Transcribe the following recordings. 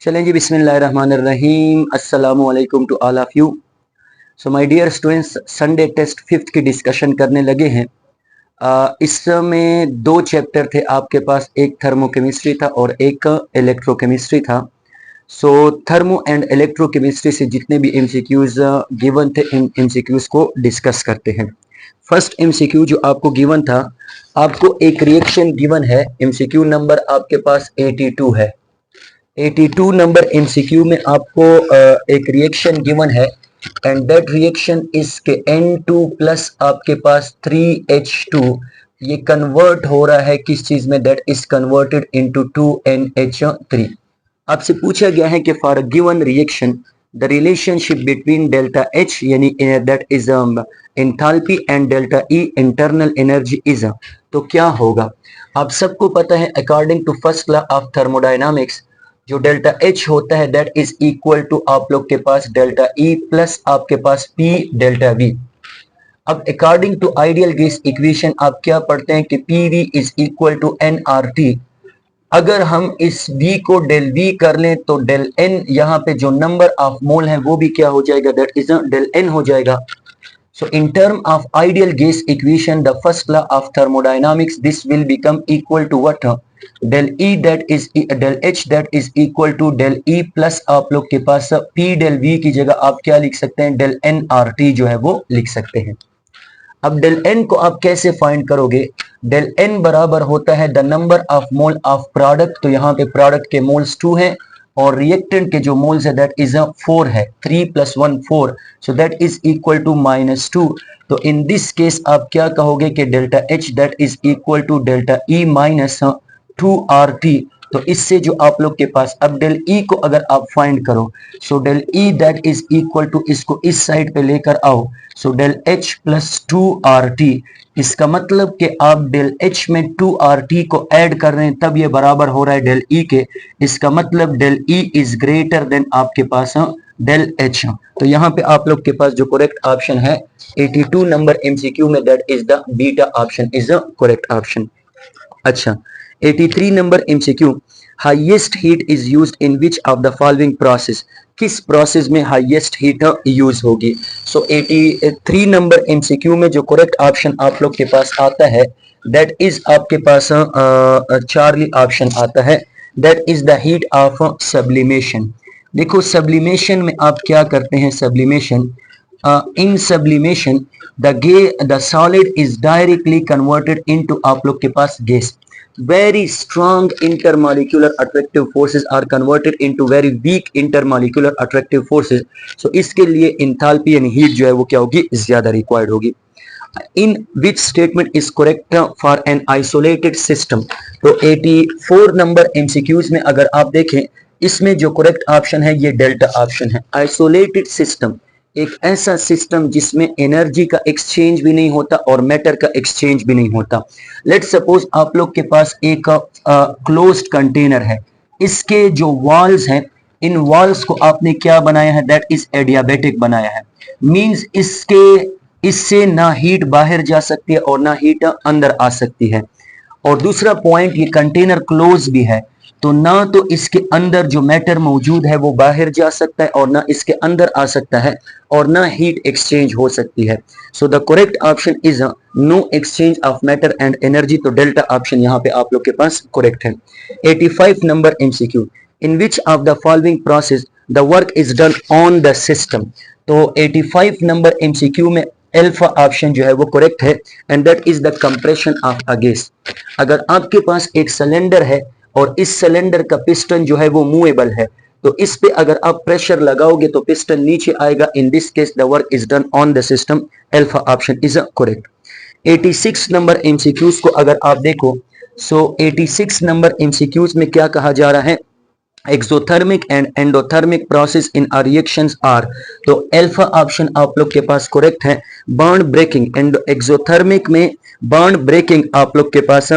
चलें जी, बिस्मिल्लाहिर्रहमानिर्रहीम। अस्सलामु अलैकुम to all of you. So my dear students, Sunday test fifth की डिस्कशन करने लगे हैं। इसमें दो चैप्टर थे आपके पास, एक थर्मोकेमिस्ट्री था और एक इलेक्ट्रोकेमिस्ट्री था। सो थर्मो एंड इलेक्ट्रोकेमिस्ट्री से जितने भी एमसीक्यूज गिवन थे, इन एमसीक्यूज को डिस्कस करते हैं। फर्स्ट एमसीक्यू जो आपको गिवन था, आपको एक रिएक्शन गिवन है। एमसीक्यू नंबर आपके पास 82 है। 82 नंबर एमसीक्यू में आपको एक रिएक्शन गिवन है एंड दैट रिएक्शन इज के N2 प्लस आपके पास 3H2 ये कन्वर्ट हो रहा है किस चीज में, that is converted into 2NH3। आपसे पूछा गया है कि for given reaction the relationship between delta H यानी that is enthalpy and delta E internal energy is, तो क्या होगा। आप सबको पता है according to first law of thermodynamics जो डेल्टा H होता है दैट इज इक्वल टू आप लोग के पास डेल्टा E प्लस आपके पास P डेल्टा V। अब according to ideal gas equation आप क्या पढ़ते हैं कि PV is equal to nRT। अगर हम इस V को डेल V कर लें तो डेल N यहाँ पे जो नंबर ऑफ मोल है वो भी क्या हो जाएगा, दैट इज डेल N हो जाएगा। So in term of ideal gas equation, the first law of thermodynamics, this will become equal to what? Del E that is del H that is equal to del E plus आप लोग के पास P del V की जगह आप क्या लिख सकते हैं, del nRT जो है वो लिख सकते हैं। अब del N को आप कैसे फाइंड करोगे, del N बराबर होता है the number of mole of product. तो यहाँ पे प्रोडक्ट के मोल्स 2 हैं और रिएक्टेंट के जो मोल्स है दैट इज 4 है, 3 + 1 4, so that is equal to -2। तो इन दिस केस आप क्या कहोगे कि delta H that is equal to delta E minus 2RT। तो इससे जो आप लोग के पास अब डेल E को अगर आप फाइंड करो, so del E that is equal to, इसको इस साइड पे लेकर आओ, so del H plus 2RT। इसका मतलब कि आप डेल H में 2RT को ऐड कर रहे हैं तब ये बराबर हो रहा है डेल E के। इसका मतलब del E is greater than आपके पास डेल H। तो यहाँ पे आप लोग के पास जो करेक्ट ऑप्शन है 82 नंबर एमसीक्यू में, that is the beta option is the correct option. अच्छा, 83 number MCQ, highest heat is used in which of the following process, किस प्रोसेस में हाईएस्ट हीट यूज होगी। सो 83 नंबर एमसीक्यू में जो correct option आप लोग के पास आता है दैट इज आपके पास चार्ली ऑप्शन आता है, that is the heat of sublimation. देखो सब्लिमेशन में आप क्या करते हैं, sublimation in sublimation the solid is directly converted into आप लोग के पास gas। very strong intermolecular attractive forces are converted into very weak intermolecular attractive forces। so इसके लिए enthalpy यानी heat जो है वो क्या होगी, ज्यादा required होगी। in which statement is correct for an isolated system। तो 84 नंबर MCQs में अगर आप देखें इसमें जो करेक्ट ऑप्शन है ये डेल्टा ऑप्शन है। आइसोलेटेड सिस्टम एक ऐसा सिस्टम जिसमें एनर्जी का एक्सचेंज भी नहीं होता और मैटर का एक्सचेंज भी नहीं होता। लेट्स सपोज आप लोग के पास एक क्लोज्ड कंटेनर है, इसके जो वॉल्स हैं इन वॉल्स को आपने क्या बनाया है, दैट इज एडियाबेटिक बनाया है। मींस इससे ना हीट बाहर जा सकती है और ना हीट अंदर आ सकती है। और दूसरा पॉइंट, ये कंटेनर क्लोज भी है तो ना तो इसके अंदर जो मैटर मौजूद है वो बाहर जा सकता है और ना इसके अंदर आ सकता है और ना हीट एक्सचेंज हो सकती है। So the correct option is no exchange of matter and energy. तो डेल्टा ऑप्शन यहाँ पे आप लोग के पास करेक्ट है। 85 number MCQ, in which of the following process the work is done on the system. तो 85 नंबर एमसीक्यू में अल्फा ऑप्शन जो है वो करेक्ट है and that is the compression of a gas. अगर आपके पास एक सिलेंडर है और इस सिलेंडर का पिस्टन जो है वो मूवेबल है तो इस पे अगर आप प्रेशर लगाओगे तो पिस्टन नीचे आएगा। इन this case the work is done on the system, alpha option is correct. 86 number MCQs को अगर आप देखो, सो 86 नंबर एमसीक्यूज में क्या कहा जा रहा है, exothermic and endothermic process in reactions are. तो अल्फा ऑप्शन आप लोग के पास करेक्ट है। बॉन्ड ब्रेकिंग एंड एक्सोथर्मिक में बॉन्ड ब्रेकिंग आप लोग के पास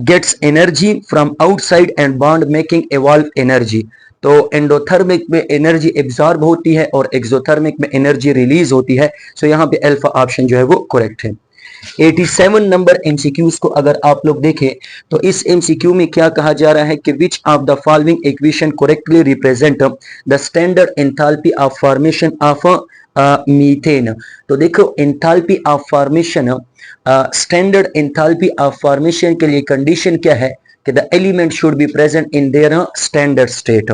gets energy from outside and bond making evolve energy। तो एंडोथर्मिक में एनर्जी एब्जॉर्ब होती है और एक्सोथर्मिक में एनर्जी रिलीज होती है। सो यहाँ पे अल्फा ऑप्शन जो है वो करेक्ट है। 87 नंबर एमसीक्यूज को अगर आप लोग देखें तो इस एमसीक्यू में क्या कहा जा रहा है कि विच of the following equation correctly represent the standard enthalpy of formation of methane. तो देखो enthalpy of formation, standard enthalpy of formation के लिए कंडीशन क्या है कि the element should be present in their standard state.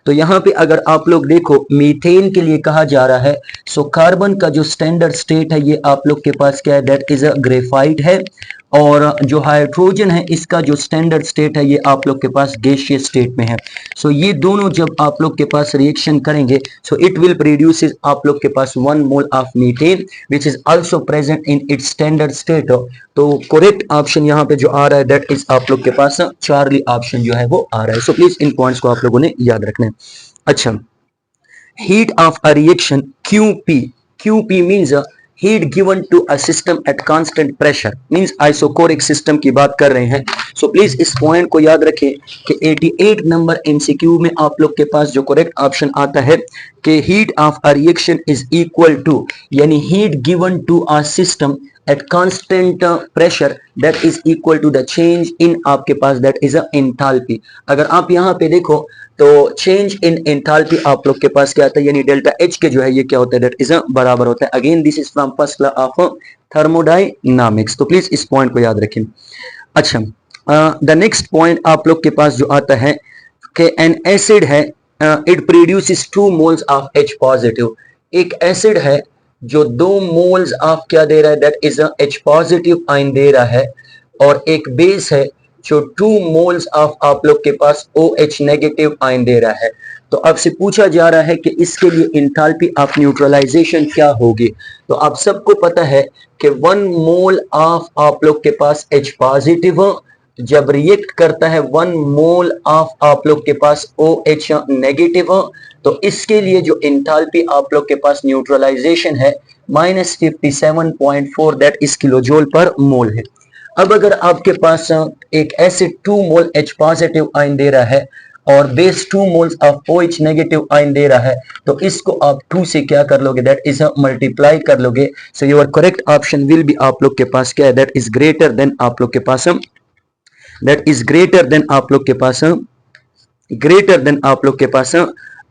तो यहाँ पे अगर आप लोग देखो मीथेन के लिए कहा जा रहा है, सो कार्बन का जो स्टैंडर्ड स्टेट है ये आप लोग के पास क्या है, दैट इज अ ग्रेफाइट है, और जो हाइड्रोजन है इसका जो स्टैंडर्ड स्टेट है ये आप लोग के पास गैसियस स्टेट में है। सो ये दोनों जब आप लोग के पास रिएक्शन करेंगे सो इट विल प्रोड्यूस आप लोग के पास 1 mole of methane which is also present in its standard state. तो करेक्ट ऑप्शन यहाँ पे जो आ रहा है दैट इज आप लोग के पास चार्ली ऑप्शन जो है वो आ रहा है। सो प्लीज इन पॉइंट्स को आप लोगों ने याद रखना है। अच्छा, heat of a reaction QP means heat given to a system at constant pressure, means isochoric system की बात कर रहे हैं। सो प्लीज इस पॉइंट को याद रखें कि 88 नंबर एमसीक्यू में आप लोग के पास जो करेक्ट ऑप्शन आता है कि heat of a reaction is equal to, यानी heat given to a system at constant pressure that is equal to the change in आपके पास that is a enthalpy। अगर आप यहाँ पे देखो तो change in enthalpy आप लोग के पास क्या आता है, यानी डेल्टा H के जो है ये क्या होता है, that is a बराबर होता है। Again this is from first law of thermodynamics, तो प्लीज इस पॉइंट को याद रखें। अच्छा, द नेक्स्ट पॉइंट आप लोग के पास जो आता है कि एन एसिड है, it produces 2 moles of H positive. एक एसिड है जो 2 मोल्स ऑफ क्या दे रहा है, that is H positive ion दे रहा है, और एक बेस है जो 2 मोल्स ऑफ आप लोग के पास OH नेगेटिव आयन दे रहा है। तो आपसे पूछा जा रहा है कि इसके लिए एंथैल्पी ऑफ न्यूट्रलाइजेशन क्या होगी। तो आप सबको पता है कि 1 मोल ऑफ आप लोग के पास H पॉजिटिव जब रिएक्ट करता है 1 मोल ऑफ आप लोग के पास OH नेगेटिव, तो इसके लिए जो एंथैल्पी आप लोग के पास न्यूट्रलाइजेशन है -57.4 दैट इज किलोजोल पर मोल है। अब अगर आपके पास एक acid 2 mole H positive ion दे रहा है और base 2 moles of OH negative ion दे रहा है, तो इसको आप 2 से क्या कर लोगे, दैट इज मल्टीप्लाई कर लोगे। So your correct option will be आप लोग के पास क्या है, दैट इज ग्रेटर देन आप लोग के पास, दैट इज ग्रेटर देन आप लोग के पास, ग्रेटर देन आप लोग के पास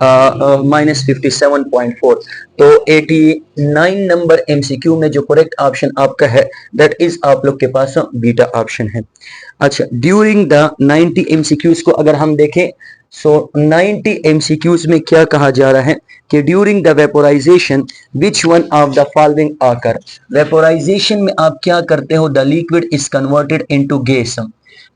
-57.4। तो 89 नंबर एमसीक्यू में जो करेक्ट ऑप्शन आपका है दैट इज आप लोग के पास बीटा ऑप्शन है। अच्छा, ड्यूरिंग द 90 एमसीक्यूज को अगर हम देखें, सो 90 एमसीक्यूज में क्या कहा जा रहा है कि during the vaporisation which one of the following आकर। वेपोराइजेशन में आप क्या करते हो, the liquid is converted into gas.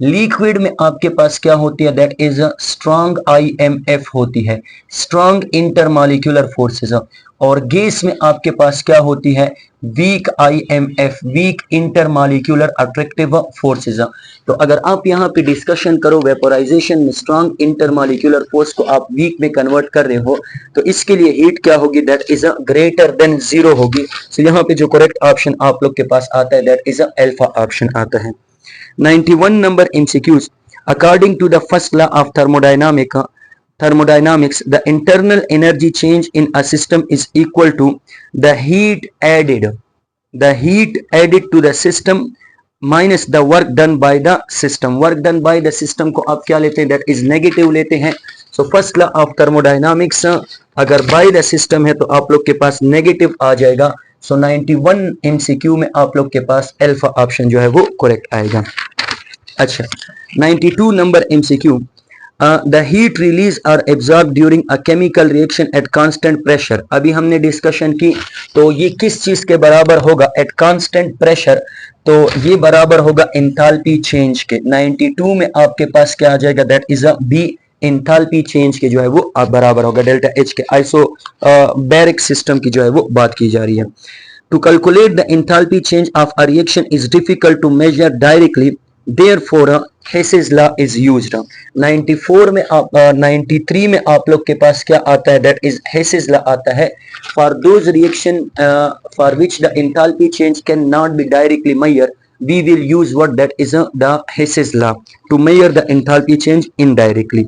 Liquid में आपके पास क्या होती है, दैट इज स्ट्रॉन्ग IMF होती है, स्ट्रॉन्ग इंटरमॉलिक्यूलर फोर्सेस, और गैस में आपके पास क्या होती है, weak IMF, weak intermolecular attractive forces. तो अगर आप यहाँ पे डिस्कशन करो वेपोराइजेशन में स्ट्रॉन्ग इंटरमॉलिक्यूलर फोर्स को आप वीक में कन्वर्ट कर रहे हो, तो इसके लिए हीट क्या होगी, दैट इज ग्रेटर देन 0 होगी। तो यहाँ पे जो करेक्ट ऑप्शन आप लोग के पास आता है दैट इज अल्फा ऑप्शन आता है। 91 number MCQs, according to the first law of thermodynamics, the internal energy change in a system is equal to the heat added to the system minus the work done by the system। work done by the system को आप क्या लेते हैं, that is negative लेते हैं। So first law of thermodynamics, अगर by the system है तो आप लोग के पास नेगेटिव आ जाएगा। सो 91 MCQ में आप लोग के पास अल्फा ऑप्शन जो है वो करेक्ट आएगा। अच्छा, 92 number MCQ, the heat release or absorb during a chemical reaction at constant pressure. अभी हमने डिस्कशन की, तो ये किस चीज के बराबर होगा, एट कांस्टेंट प्रेशर, तो ये बराबर होगा एंथैल्पी चेंज के। 92 में आपके पास क्या आ जाएगा, that is a B, enthalpy change के जो है वो बराबर होगा डेल्टा H के। आइसोबैरिक सिस्टम की जो है वो बात की जा रही है। To calculate the enthalpy change of a reaction is difficult to measure directly, therefore Hess's law is used। 94 में 93 में आप लोग के पास क्या आता है, that is Hess's law आता है। for those reaction for which the enthalpy change cannot be directly measured, we will use what, that is the Hess's law to measure the enthalpy change indirectly।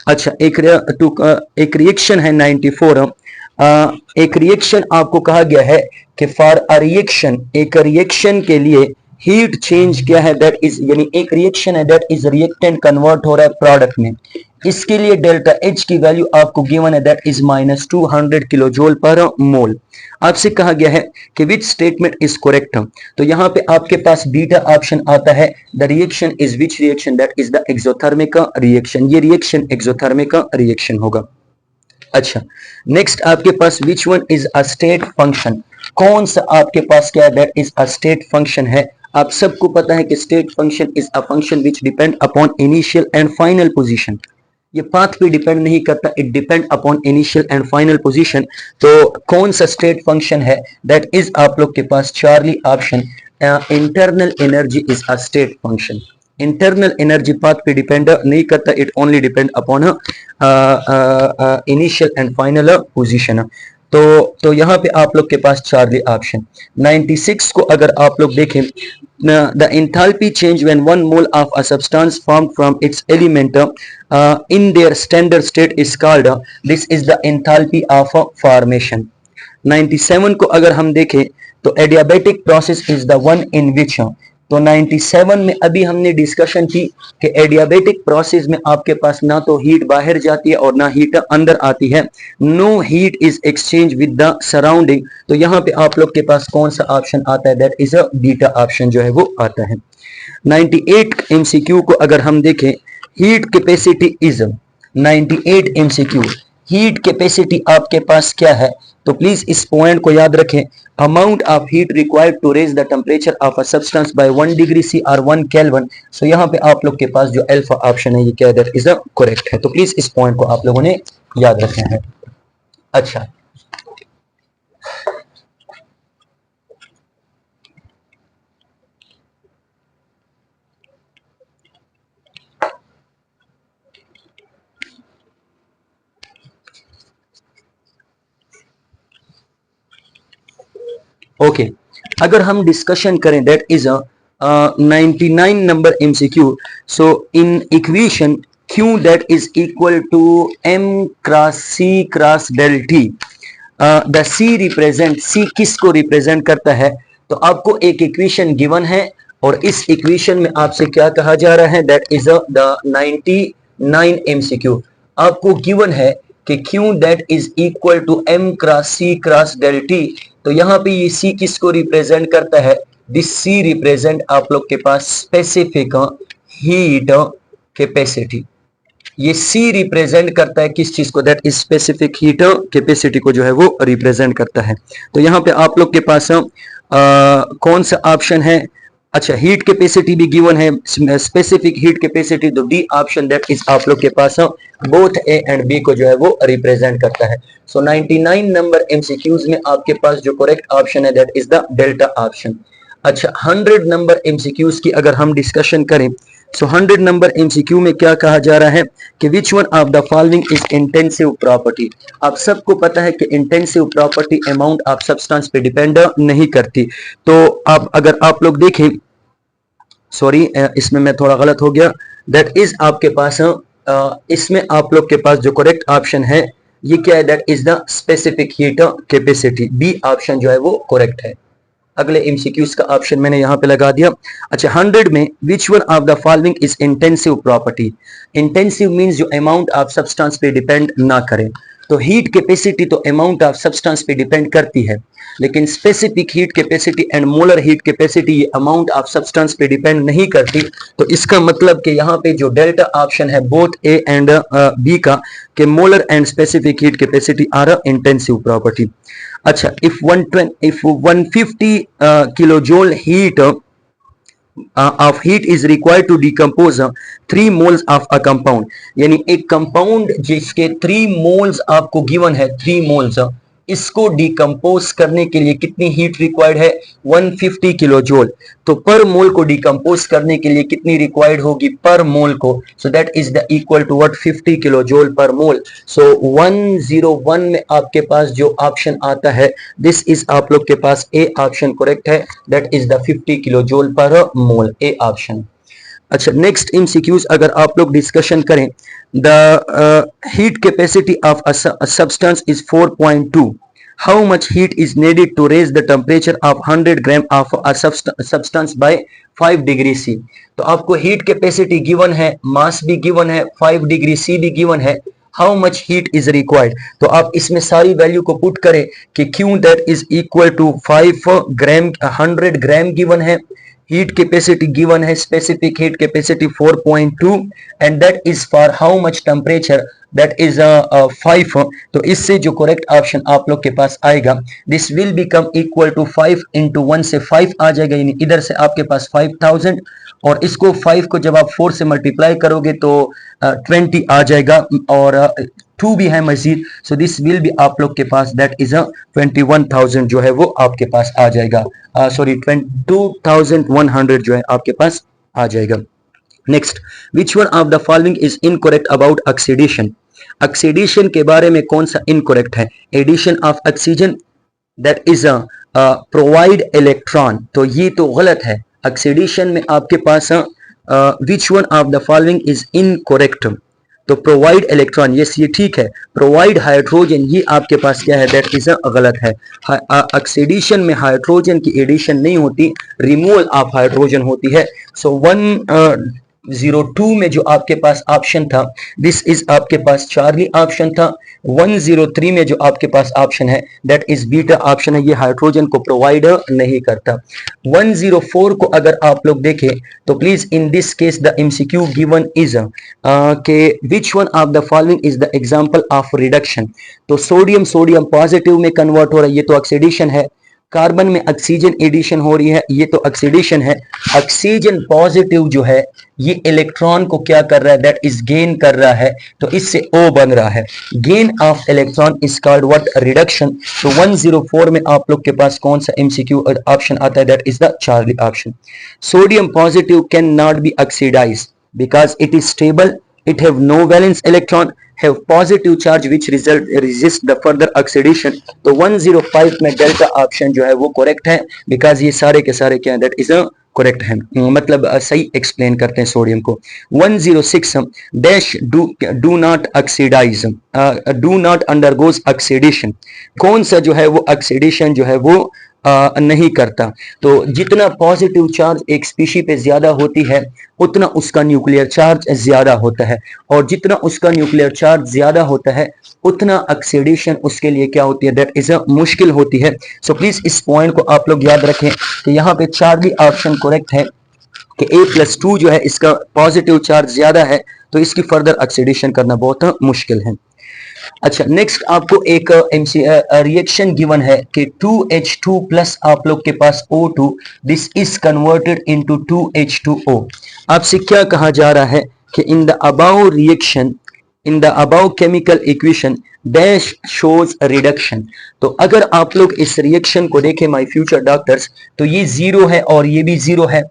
अच्छा, एक reaction है 94, एक reaction आपको कहा गया है कि फॉर अ रिएक्शन, एक रिएक्शन के लिए हीट चेंज क्या है, दैट इज, यानी एक रिएक्शन है दैट इज रिएक्टेंट कन्वर्ट हो रहा है प्रोडक्ट में, इसके लिए डेल्टा एच की वैल्यू आपको गिवन है that is -200 kilo joule per mole. आपसे कहा गया है कि विच स्टेटमेंट इज करेक्ट, तो यहाँ पे आपके पास बीटा ऑप्शन आता है, the reaction is which reaction, that is the exothermic reaction, ये रिएक्शन एक्सोथर्मिक रिएक्शन होगा। अच्छा, नेक्स्ट आपके पास which one is a state function, कौन सा आपके पास क्या है, that is a state function है। आप सबको पता है कि state function is a function which depend upon initial and final position, ये पाथ पे डिपेंड नहीं करता, it depend upon initial and final position. तो कौन सा स्टेट फंक्शन है, दैट इज आप लोग के पास Charlie option, internal energy is a state function. Internal energy path पे डिपेंड नहीं करता, it only depend upon initial and final position. तो यहाँ पे आप लोग के पास चार्ली ऑप्शन। 96 को अगर आप लोग देखें, the enthalpy change when 1 mole of a substance formed from its element in their standard state is called, this is the enthalpy of formation। 97 को अगर हम देखें तो adiabatic process is the one in which, तो 97 में अभी हमने discussion की कि एडियाबेटिक प्रोसेस में आपके पास ना तो हीट बाहर जाती है और ना हीट अंदर आती है, no heat is exchange with the surrounding. तो यहाँ पे आप लोग के पास कौन सा ऑप्शन आता है, that is a beta option जो है वो आता है। 98 एमसीक्यू को अगर हम देखें, heat capacity is, 98 MCQ, heat capacity आपके पास क्या है, तो प्लीज इस पॉइंट को याद रखें, amount of heat required to raise the temperature of a substance by 1 degree C और 1 केल्विन। सो यहाँ पे आप लोग के पास जो अल्फा ऑप्शन है ये क्या है, दैट इज अ करेक्ट है। तो प्लीज इस पॉइंट को आप लोगों ने याद रखना है। अच्छा, ओके अगर हम डिस्कशन करें that is a 99 number MCQ. So in equation Q that is equal to m cross c cross del t, the C represent, C किसको रिप्रेजेंट करता है, तो आपको एक इक्वेशन गिवन है और इस इक्वेशन में आपसे क्या कहा जा रहा है, दैट इज द 99 एमसीक्यू। आपको गिवन है कि Q that is equal to m cross c cross del t, तो यहाँ पे ये C किसको रिप्रेजेंट करता है, दिस C रिप्रेजेंट आप लोग के पास स्पेसिफिक हीट कैपेसिटी, ये C रिप्रेजेंट करता है किस चीज को, that is specific heat capacity को जो है वो रिप्रेजेंट करता है। तो यहाँ पे आप लोग के पास कौन सा ऑप्शन है, अच्छा हीट कैपेसिटी भी गिवन है, स्पेसिफिक हीट कैपेसिटी, तो डी ऑप्शन दैट इज आप लोग के पास बोथ ए एंड बी को जो है वो रिप्रेजेंट करता है। सो 99 नंबर एमसीक्यूज में आपके पास जो करेक्ट ऑप्शन है that is the delta option. अच्छा 100 नंबर एमसीक्यूज की अगर हम डिस्कशन करें, सो 100 नंबर एमसीक्यू में क्या कहा जा रहा है कि विच one of the following is intensive property. आप सबको पता है कि intensive property amount of substance पे डिपेंड नहीं करती। तो आप अगर आप लोग देखें, सॉरी इसमें मैं थोड़ा गलत हो गया, दैट इज आपके पास इसमें आप लोग के पास जो करेक्ट ऑप्शन है ये क्या है, that is the specific heat capacity, B option जो है वो करेक्ट है। अगले एमसीक्यूज का ऑप्शन मैंने यहां पे लगा दिया। अच्छा 100 में विच one of the following is intensive property, intensive means जो अमाउंट ऑफ सब्सटेंस पे डिपेंड ना करे, तो हीट कैपेसिटी तो अमाउंट ऑफ सब्सटेंस पे डिपेंड करती है, लेकिन specific heat capacity and molar heat capacity ये अमाउंट ऑफ सब्सटेंस पे डिपेंड नहीं करती। तो इसका मतलब कि यहाँ पे जो डेल्टा ऑप्शन है बोथ ए एंड बी का, कि molar and specific heat capacity are intensive property. अच्छा if 150 kilojoule heat of heat is required to decompose 3 moles of a compound, यानी एक कंपाउंड जिसके 3 मोल्स आपको गिवन है, 3 मोल्स, इसको डिकम्पोज करने के लिए कितनी हीट रिक्वायर्ड है, 150 किलो जूल। तो पर मोल को डिकम्पोज करने के लिए कितनी रिक्वायर्ड होगी पर मोल को, so that is the equal to what 50 kilo joule per mole. सो 101 में आपके पास जो ऑप्शन आता है दिस इज आप लोग के पास ए ऑप्शन करेक्ट है, that is the 50 kilo joule per mole, A option. अच्छा नेक्स्ट एमसीक्यूज अगर आप लोग डिस्कशन करें, The heat capacity of a substance is 4.2. How much heat is needed to raise the temperature of 100 gram of a substance by 5 degree C? तो आपको heat capacity given है, मास भी given है, 5 degree C भी given है. How much heat is required? तो आप इसमें सारी वैल्यू को पुट करें कि Q that is equal to 5 gram, 100 gram given है, heat capacity given है, specific heat capacity 4.2 and that is for how much temperature, that is 5. तो इससे जो correct option आप लोग के पास आएगा, this will become equal to 5 into 1 से 5 आ जाएगा, यानी इधर से आपके पास 5000 और इसको 5 को जब आप 4 से मल्टीप्लाई करोगे तो 20 आ जाएगा और 2 भी है मजीद. सो दिस विल बी आप लोग के पास दैट इज 21,000 जो है वो आपके पास आ जाएगा, सॉरी 22,100 जो है आपके पास आ जाएगा. Next, which one of the following is incorrect about oxidation? Oxidation के बारे में कौन सा इनकरेक्ट है? Addition of oxygen that is provide electron, तो ये तो गलत है. ऑक्सीडेशन में आपके पास which one of the following is incorrect? तो प्रोवाइड इलेक्ट्रॉन, यस ये ठीक है. प्रोवाइड हाइड्रोजन, ये आपके पास क्या है? दैट इज गलत है. ऑक्सीडेशन में हाइड्रोजन की एडिशन नहीं होती, रिमूवल ऑफ हाइड्रोजन होती है. सो 102 में जो आपके पास ऑप्शन था, दिस इज आपके पास चार्ली ऑप्शन था. 103 में जो आपके पास ऑप्शन है दैट इज बीटा ऑप्शन है, ये हाइड्रोजन को प्रोवाइड नहीं करता. 104 को अगर आप लोग देखें तो please in this case the MCQ given is के which one of the following is the example of reduction? तो सोडियम पॉजिटिव में कन्वर्ट हो रहा है, ये तो ऑक्सीडेशन है. कार्बन में ऑक्सीजन एडिशन हो रही है, ये तो ऑक्सीडेशन है. ऑक्सीजन पॉजिटिव जो है ये इलेक्ट्रॉन को क्या कर रहा है? दैट इज गेन कर रहा है, तो इससे O बन रहा है. Gain of electron is called what? Reduction. तो 104 में आप लोग के पास कौन सा एमसीक्यू ऑप्शन आता है? That is the Charlie option. Sodium positive can not be oxidise because it is stable, it have no valence electron, have positive charge which resist the further oxidation. तो 105 में डेल्टा ऑप्शन जो है वो correct है, because ये सारे के सारे क्या है? दैट इज करेक्ट है, मतलब सही एक्सप्लेन करते हैं सोडियम को. 106 dash do not oxidise, do not undergoes oxidation. कौन सा जो है वो ऑक्सीडेशन जो है वो नहीं करता? तो जितना पॉजिटिव चार्ज एक स्पीशी पे ज्यादा होती है उतना उसका न्यूक्लियर चार्ज ज्यादा होता है, और जितना उसका न्यूक्लियर चार्ज ज्यादा होता है उतना ऑक्सीडेशन उसके लिए क्या होती है? दैट इज मुश्किल होती है. सो प्लीज इस पॉइंट को आप लोग याद रखें कि यहाँ पे चार्ली ऑप्शन करेक्ट है कि A+2 जो है इसका पॉजिटिव चार्ज ज्यादा है, तो इसकी फर्दर ऑक्सीडेशन करना बहुत मुश्किल है. अच्छा, नेक्स्ट आपको एक रिएक्शन गिवन है कि 2H2 प्लस आप लोग के पास O2, this is converted into 2H2O. आपसे क्या कहा जा रहा है कि in the above reaction, in the above chemical equation dash shows reduction. तो अगर आप लोग इस रिएक्शन को देखें माय फ्यूचर डॉक्टर्स, तो ये 0 है और ये भी 0 है,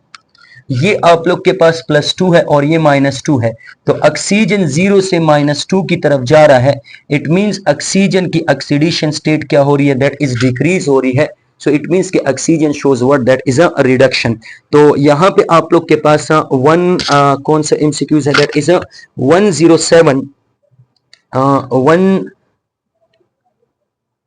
ये आप लोग के पास +2 है और ये -2 है. तो ऑक्सीजन 0 से -2 की तरफ जा रहा है. इट मींस ऑक्सीजन की ऑक्सीडेशन स्टेट क्या हो रही है? दैट इज डिक्रीज हो रही है. सो इट मींस कि oxygen shows what? That is a reduction. तो यहाँ पे आप लोग के पास कौन सा एमसीक्यूज है? दैट इज 107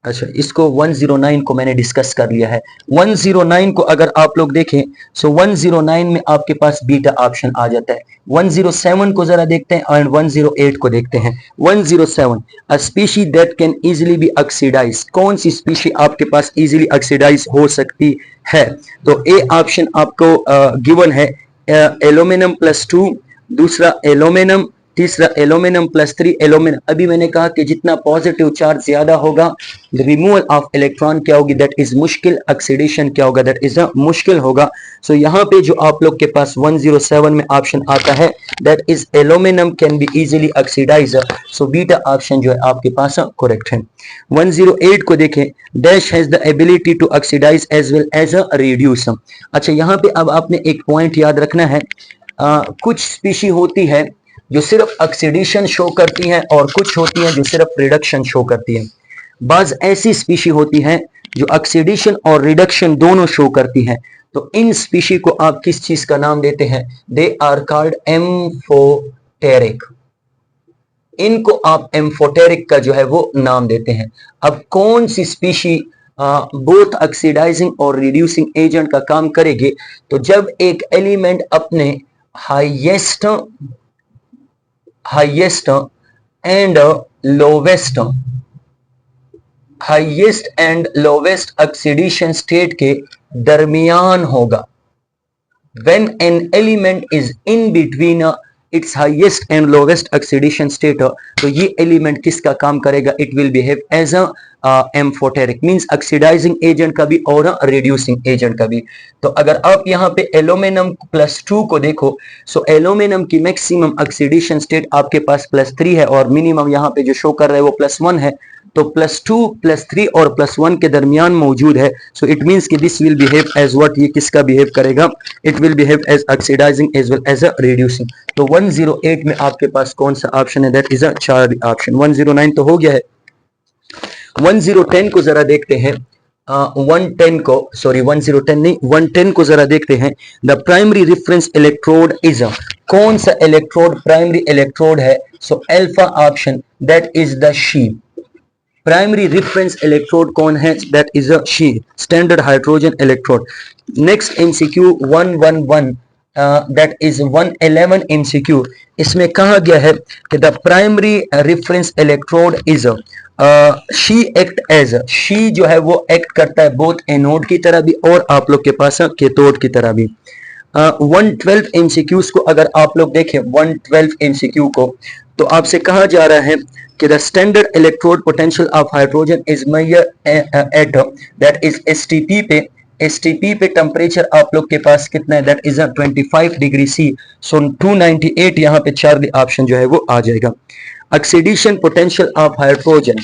अच्छा, इसको 109 को मैंने डिस्कस कर लिया है. 109 को अगर आप लोग देखें, सो 109 में आपके पास बीटा ऑप्शन आ जाता है. 107 को जरा देखते हैं एंड 108 को देखते हैं. 107 a species that can easily be oxidise. कौन सी स्पीशी आपके पास इजीली ऑक्सीडाइज हो सकती है? तो ए ऑप्शन आपको गिवन है, एल्यूमिनियम +2, दूसरा एल्यूमिनियम, तीसरा एल्यूमिनियम +3 एल्यूमिनियम. अभी मैंने कहा कि जितना पॉजिटिव चार्ज ज्यादा होगा रिमूवल ऑफ इलेक्ट्रॉन क्या होगी? दैट इज मुश्किल. ऑक्सीडेशन क्या होगा? दैट इज मुश्किल होगा. सो यहाँ पे जो आप लोग के पास 107 में ऑप्शन आता है that is aluminium can be easily oxidise. So beta option जो है आपके पास करेक्ट है. 108 को देखें, dash has the ability to oxidise as well as a reduce. अच्छा, यहाँ पे अब आपने एक पॉइंट याद रखना है, कुछ स्पीशी होती है जो सिर्फ ऑक्सीडेशन शो करती हैं और कुछ होती हैं जो सिर्फ रिडक्शन शो करती हैं. बाज ऐसी स्पीशी होती हैं जो ऑक्सीडेशन और रिडक्शन दोनों शो करती हैं. तो इन स्पीशी को आप किस चीज का नाम देते हैं? They are called amphoteric. इनको आप एम्फोटेरिक का जो है वो नाम देते हैं। अब कौन सी स्पीशी बोथ ऑक्सीडाइजिंग और रिड्यूसिंग एजेंट का काम करेगी? तो जब एक एलिमेंट अपने highest and lowest oxidation state के दरमियान होगा, when an element is in between its highest and lowest oxidation state, तो ये एलिमेंट किसका काम करेगा? It will behave as a amphoteric, means oxidising agent का भी और रिड्यूसिंग एजेंट का भी। तो अगर आप यहाँ पे एल्यूमिनियम +2 को देखो, सो एल्यूमिनियम की मैक्सिमम ऑक्सीडेशन स्टेट आपके पास +3 है और मिनिमम यहाँ पे जो शो कर रहा है वो +1 है। तो +2 +3 और +1 के दरमियान मौजूद है। सो इट मींस कि this will behave as what, ये किसका बिहेव करेगा? It will behave as oxidising as well as a reducing. तो 108 में आपके पास कौन सा ऑप्शन है? That is a charge option. 109 तो हो गया है। 1010 को जरा देखते हैं। 110 को, सॉरी 1010 नहीं, 110 को जरा देखते हैं। The primary reference electrode is a, कौन सा इलेक्ट्रोड प्राइमरी इलेक्ट्रोड है? So alpha option, that is the SHE. Primary reference electrode कौन है? That is a SHE, standard hydrogen electrode. Next MCQ 111, that is 111 MCQ. इसमें कहा गया है कि the primary reference electrode is SHE act as, SHE जो है वो एक्ट करता है बोथ एनोड की तरह भी और आप लोग के पास कैथोड की तरह भी। 112 एमसीक्यूज को अगर आप लोग देखें, 112 एमसीक्यू को, तो आपसे कहा जा रहा है कि the standard electrode potential of hydrogen is measure at, that is STP पे। एसटीपी पे टेम्परेचर आप लोग के पास कितना है? That is 25 degree C. So 298 यहाँ पे चार्ली ऑप्शन जो है वो आ जाएगा। ऑक्सीडेशन पोटेंशियल ऑफ हाइड्रोजन,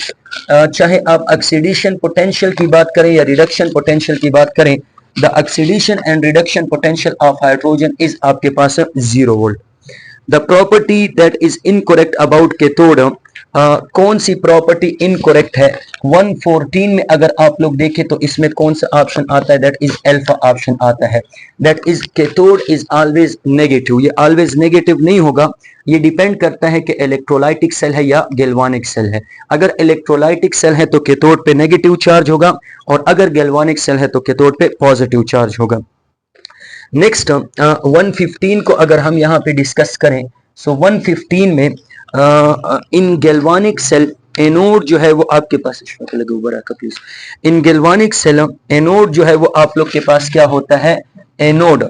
चाहे आप ऑक्सीडेशन पोटेंशियल की बात करें या रिडक्शन पोटेंशियल की बात करें, the oxidation and reduction potential of hydrogen is आपके पास 0 volt. The property that is incorrect about cathode, कौन सी प्रॉपर्टी इनकरेक्ट है? 114 में अगर आप लोग देखें तो इसमें कौन सा ऑप्शन आता है? दैट इज अल्फा ऑप्शन आता है। That is cathode is always negative, ये ऑलवेज नेगेटिव नहीं होगा, ये डिपेंड करता है कि इलेक्ट्रोलाइटिक सेल है या गैल्वानिक सेल है। अगर इलेक्ट्रोलाइटिक सेल है तो कैथोड पे नेगेटिव चार्ज होगा और अगर गैल्वानिक सेल है तो कैथोड पे पॉजिटिव चार्ज होगा। नेक्स्ट 115 को अगर हम यहाँ पे डिस्कस करें, सो 115 में इन गैल्वानिक सेल एनोड जो है वो आपके पास, इन गैल्वानिक सेल एनोड जो है वो आप लोग के पास क्या होता है? Anode,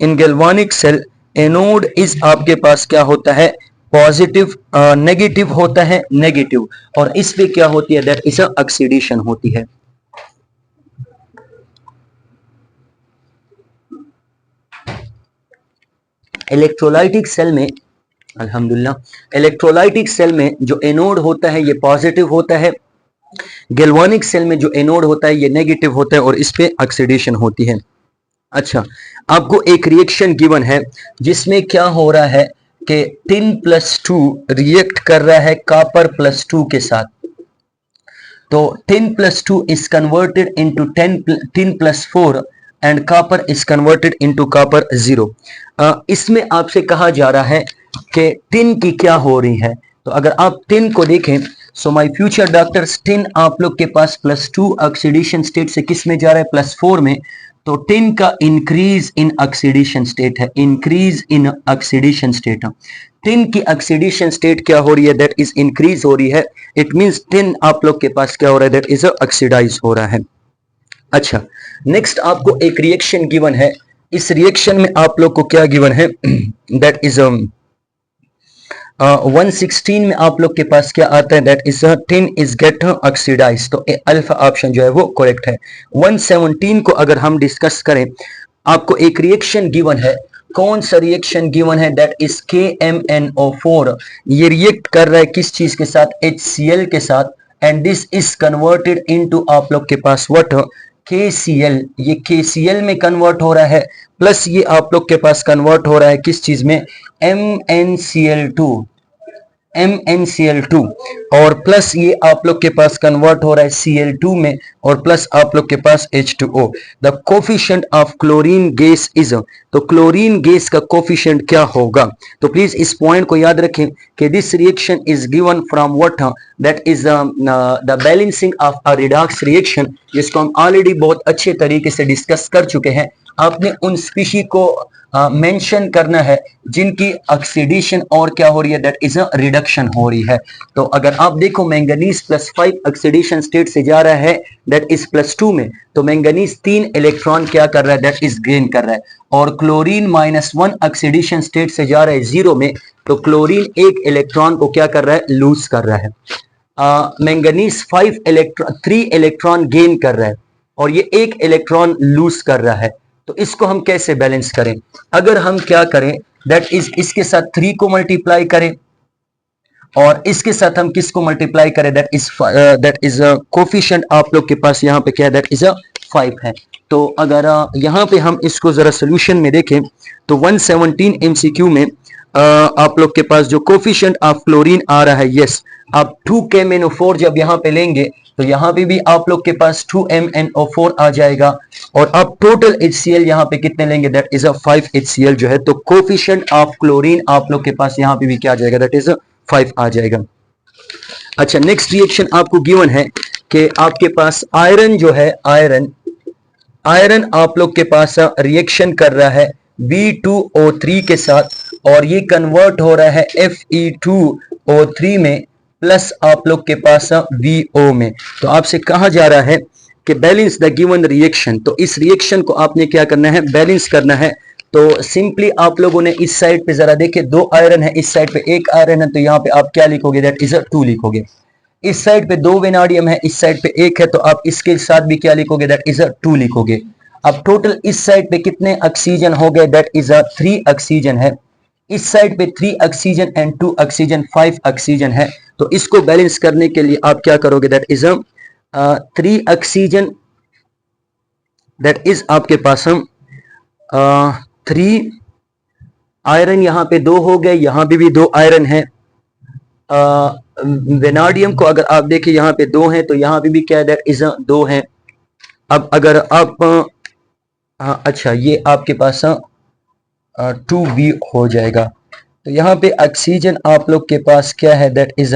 in galvanic cell anode is आपके पास क्या होता है? पॉजिटिव, नेगेटिव होता है, नेगेटिव, और इस पे क्या होती है? दैट इज ऑक्सीडेशन होती है। इलेक्ट्रोलाइटिक सेल में, अल्हम्दुलिल्लाह, इलेक्ट्रोलाइटिक सेल में जो एनोड होता है ये पॉजिटिव होता है, गैल्वानिक सेल में जो एनोड होता है ये नेगेटिव होता है और इस पे ऑक्सीडेशन होती है। अच्छा, आपको एक रिएक्शन गिवन है जिसमें क्या हो रहा है कि टिन +2 रिएक्ट कर रहा है कॉपर +2 के साथ। तो tin +2 is converted into tin +4 and copper is converted into copper 0। इसमें आपसे कहा जा रहा है कि टिन की क्या हो रही है। तो अगर आप टिन को देखें, so my future doctors, tin आप लोग के पास +2 ऑक्सीडेशन स्टेट से किस में जा रहा है? +4 में। तो टिन का इंक्रीज इन ऑक्सीडेशन स्टेट है, increase in oxidation state. Tin की ऑक्सीडेशन स्टेट क्या हो रही है? दैट इज इंक्रीज हो रही है। इट मींस टिन आप लोग के पास क्या हो रहा है? दैट इज ऑक्सीडाइज हो रहा है। अच्छा, नेक्स्ट आपको एक रिएक्शन गिवन है। इस रिएक्शन में आप लोग को क्या गिवन है? दैट इज 116 में आप लोग के पास क्या आता है? That is tin is get oxidise. तो अल्फा ऑप्शन जो है वो करेक्ट है। 117 को अगर हम डिस्कस करें, आपको एक रिएक्शन गिवन है। कौन सा रिएक्शन गिवन है? That is KMnO4। ये रिएक्ट कर रहा है किस चीज के साथ? HCl के साथ, and this is converted into आप लोग के पास व्हाट? KCl। ये KCl में कन्वर्ट हो रहा है, प्लस ये आप लोग के पास कन्वर्ट हो रहा है किस चीज में? MnCl2। MnCl2 और प्लस ये आप लोग के पास कन्वर्ट हो रहा है Cl2 में और प्लस आप लोग के पास H2O। The coefficient of chlorine gas is, तो क्लोरीन गैस का कोफिशिएंट क्या होगा? तो प्लीज इस पॉइंट को याद रखें कि this reaction is given from what, that is the balancing of a redox reaction, जिसको हम ऑलरेडी बहुत अच्छे तरीके से डिस्कस कर चुके हैं। आपने उन स्पीशी को मेंशन करना है जिनकी ऑक्सीडेशन और क्या हो रही है, दैट इज अ रिडक्शन हो रही है। तो अगर आप देखो मैंगनीज +5 ऑक्सीडेशन स्टेट से जा रहा है दैट इज +2 में, तो मैंगनीज 3 इलेक्ट्रॉन क्या कर रहा है, दैट इज गेन कर रहा है। और क्लोरीन -1 ऑक्सीडेशन स्टेट से जा रहा है 0 में, तो क्लोरीन 1 इलेक्ट्रॉन को क्या कर रहा है, लूज कर रहा है। मैंगनीज 3 इलेक्ट्रॉन गेन कर रहा है और ये 1 इलेक्ट्रॉन लूज कर रहा है। तो इसको हम कैसे बैलेंस करें? अगर हम क्या करें, दैट इज इसके साथ 3 को मल्टीप्लाई करें और इसके साथ हम किसको मल्टीप्लाई करें, दैट इज कोफिशिएंट आप लोग के पास यहाँ पे क्या है, दैट इज 5 है। तो अगर यहाँ पे हम इसको जरा सोल्यूशन में देखें तो 117 MCQ में आप लोग के पास जो कोफिशिएंट ऑफ क्लोरीन आ रहा है, यस, आप 2KMnO4 जब यहाँ पे लेंगे तो यहाँ पे भी आप लोग के पास 2MnO4 आ जाएगा और आप टोटल HCl यहाँ पे कितने लेंगे, दैट इज 5 HCl जो है। तो कोफिशिएंट ऑफ क्लोरीन आप लोग के पास यहाँ पे भी क्या आ जाएगा, दैट इज 5 आ जाएगा। अच्छा, नेक्स्ट रिएक्शन आपको गिवन है कि आपके पास आयरन जो है, आयरन आप लोग के पास रिएक्शन कर रहा है B2O3 के साथ और ये कन्वर्ट हो रहा है Fe2O3 में प्लस आप लोग के पास VO में। तो आपसे कहा जा रहा है कि बैलेंस द गिवन रिएक्शन। तो इस रिएक्शन को आपने क्या करना है, बैलेंस करना है। तो सिंपली आप लोगों ने इस साइड पे जरा देखे, 2 आयरन है, इस साइड पे 1 आयरन है, तो यहाँ पे आप क्या लिखोगे, दैट इज 2 लिखोगे। इस साइड पे 2 वेनाडियम है, इस साइड पे 1 है, तो आप इसके साथ भी क्या लिखोगे, दैट इज 2 लिखोगे। अब टोटल इस साइड पे कितने ऑक्सीजन हो गए, दैट इज 3 ऑक्सीजन है। इस साइड पे 3 ऑक्सीजन एंड 2 ऑक्सीजन, 5 ऑक्सीजन है। तो इसको बैलेंस करने के लिए आप क्या करोगे, that is 3 oxygen, that is आपके पास हम 3 आयरन, यहाँ पे 2 हो गए, यहाँ पे भी 2 आयरन है। वेनाडियम को अगर आप देखें यहाँ पे 2 हैं, तो यहाँ पे भी क्या है, दैट इज 2 है। अब अगर आप अच्छा, ये आपके पास 2B हो जाएगा। तो यहाँ पे ऑक्सीजन आप लोग के पास क्या है, दैट इज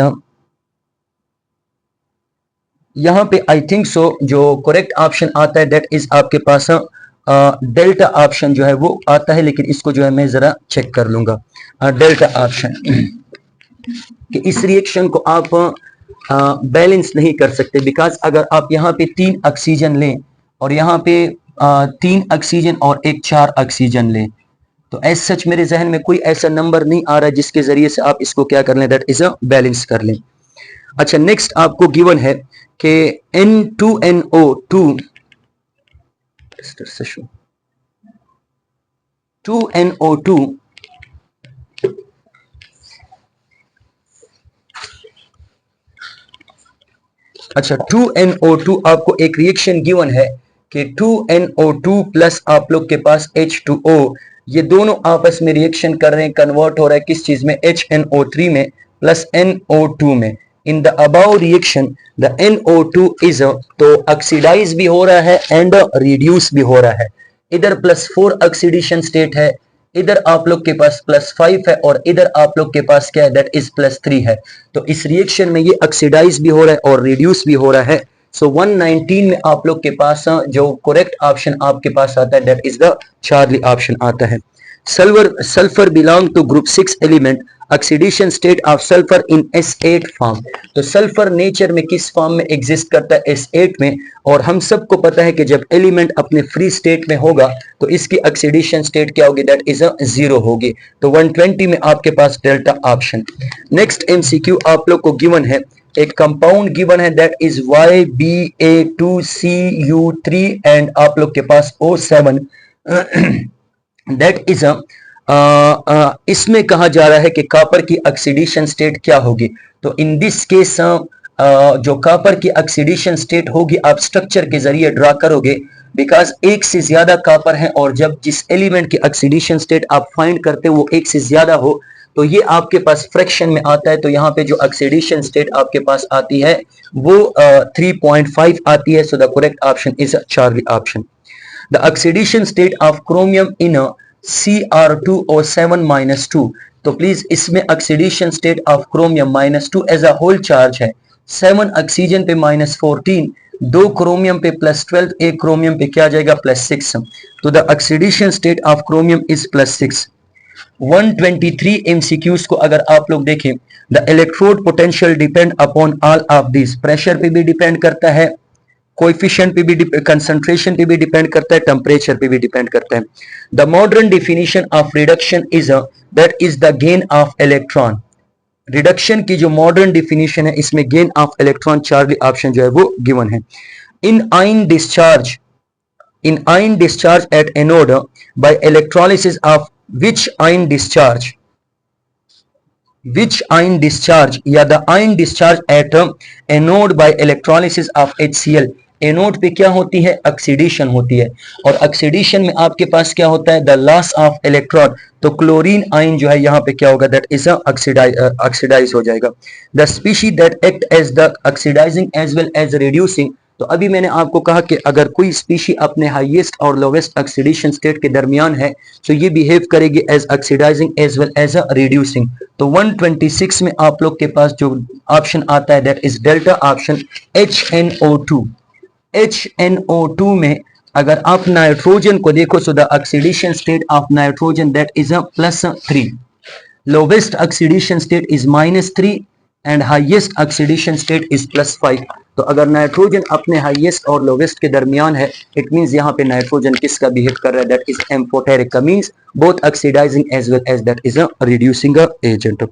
यहाँ पे आई थिंक सो जो करेक्ट ऑप्शन आता है, दैट इज आपके पास डेल्टा ऑप्शन जो है वो आता है, लेकिन इसको जो है मैं जरा चेक कर लूंगा। डेल्टा ऑप्शन कि इस रिएक्शन को आप बैलेंस नहीं कर सकते, बिकॉज अगर आप यहाँ पे 3 ऑक्सीजन लें और यहाँ पे 3 ऑक्सीजन और एक 4 ऑक्सीजन लें, तो एज सच मेरे जहन में कोई ऐसा नंबर नहीं आ रहा जिसके जरिए से आप इसको क्या कर लें, दैट इज बैलेंस कर लें। अच्छा, नेक्स्ट आपको गिवन है कि N2NO2 2NO2 अच्छा 2NO2 आपको एक रिएक्शन गिवन है कि 2NO2 प्लस आप लोग के पास H2O, ये दोनों आपस में रिएक्शन कर रहे हैं, कन्वर्ट हो रहा है किस चीज में, HNO3 में प्लस NO2 में। In the above reaction the NO2 is, तो ऑक्सीडाइज भी हो रहा है एंड रिड्यूस भी हो रहा है। इधर +4 ऑक्सीडेशन स्टेट है, इधर आप लोग के पास +5 है और इधर आप लोग के पास क्या है, दैट इज +3 है। तो इस रिएक्शन में ये ऑक्सीडाइज भी हो रहा है और रिड्यूस भी हो रहा है। सो 119 में आप लोग के पास जो करेक्ट ऑप्शन आपके पास आता है, that is the Charlie option आता है। Sulphur belong to group 6 element, oxidation state of sulphur in S8 form. तो सल्फर नेचर में किस फॉर्म में एग्जिस्ट करता है, S8 में। और हम सबको पता है कि जब एलिमेंट अपने फ्री स्टेट में होगा तो इसकी ऑक्सीडेशन स्टेट क्या होगी, दैट इज 0 होगी। तो 120 में आपके पास डेल्टा ऑप्शन। नेक्स्ट MCQ आप लोग को गिवन है, एक कंपाउंड गिवन है, दैट इज YBA2CU3 एंड आप लोग के पास O7 दैट इज इसमें कहा जा रहा है कि कॉपर की ऑक्सीडेशन स्टेट क्या होगी। तो इन दिस केस जो कॉपर की ऑक्सीडेशन स्टेट होगी आप स्ट्रक्चर के जरिए ड्रा करोगे, बिकॉज एक से ज्यादा कॉपर है और जब जिस एलिमेंट की ऑक्सीडेशन स्टेट आप फाइंड करते हो वो एक से ज्यादा हो, तो ये आपके पास फ्रैक्शन में आता है, तो यहाँ पे जो ऑक्सीडेशन स्टेट आपके पास आती है वो 3.5 आती है। So the correct option is Charlie option. The oxidation state of chromium in Cr2O7-2। तो प्लीज इसमें oxidation state of chromium -2 as a whole charge है, 7 ऑक्सीजन पे -14, 2 क्रोमियम पे +12, एक क्रोमियम पे क्या जाएगा +6। तो the oxidation state of chromium is +6। 123 MCQs को अगर आप लोग देखें, the electrode potential depend upon all of this. Pressure पे भी डिपेंड करता है, कोएफिशिएंट पे भी, कंसंट्रेशन पे भी डिपेंड करता है, टेम्परेचर पे भी डिपेंड करता है। The modern definition of reduction is that is the gain of electron. Reduction की जो मॉडर्न डेफिनेशन है इसमें gain of electron Charlie option जो है वो गिवन है। In ion discharge at anode by electrolysis of which ion discharge या the ion discharge at anode by electrolysis of HCl। Anode पे क्या होती है, ऑक्सीडेशन होती है, और ऑक्सीडेशन में आपके पास क्या होता है, द लॉस ऑफ इलेक्ट्रॉन। तो क्लोरीन आयन जो है यहाँ पे क्या होगा, दैट इज ऑक्सीडाइज हो जाएगा। The species that act as the oxidising as well as reducing. तो अभी मैंने आपको कहा कि अगर कोई स्पीशी अपने हाईएस्ट और लोवेस्ट ऑक्सीडेशन स्टेट के दरमियान है तो ये बिहेव करेगी as oxidising as well as a reducing. तो 126 में आप लोग के पास जो ऑप्शन आता है that is delta option HNO2। HNO2 में अगर आप नाइट्रोजन को देखो, so the oxidation state of nitrogen that is a +3, lowest oxidation state is -3 and highest oxidation state is +5। तो अगर नाइट्रोजन अपने हाईएस्ट और लोवेस्ट के दरमियान है, इट मींस यहाँ पे नाइट्रोजन किसका बिहेव कर रहा है, दैट इज एम्फोटेरिक का, means both oxidizing as well as that is a reducing agent.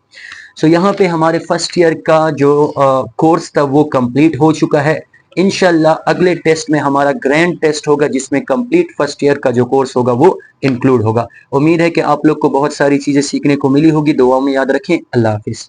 So यहाँ पे हमारे फर्स्ट ईयर का जो कोर्स था वो कंप्लीट हो चुका है। इंशाल्लाह अगले टेस्ट में हमारा ग्रैंड टेस्ट होगा जिसमें कंप्लीट फर्स्ट ईयर का जो कोर्स होगा वो इंक्लूड होगा। उम्मीद है कि आप लोग को बहुत सारी चीजें सीखने को मिली होगी। दुआ में याद रखें। अल्लाह हाफिज।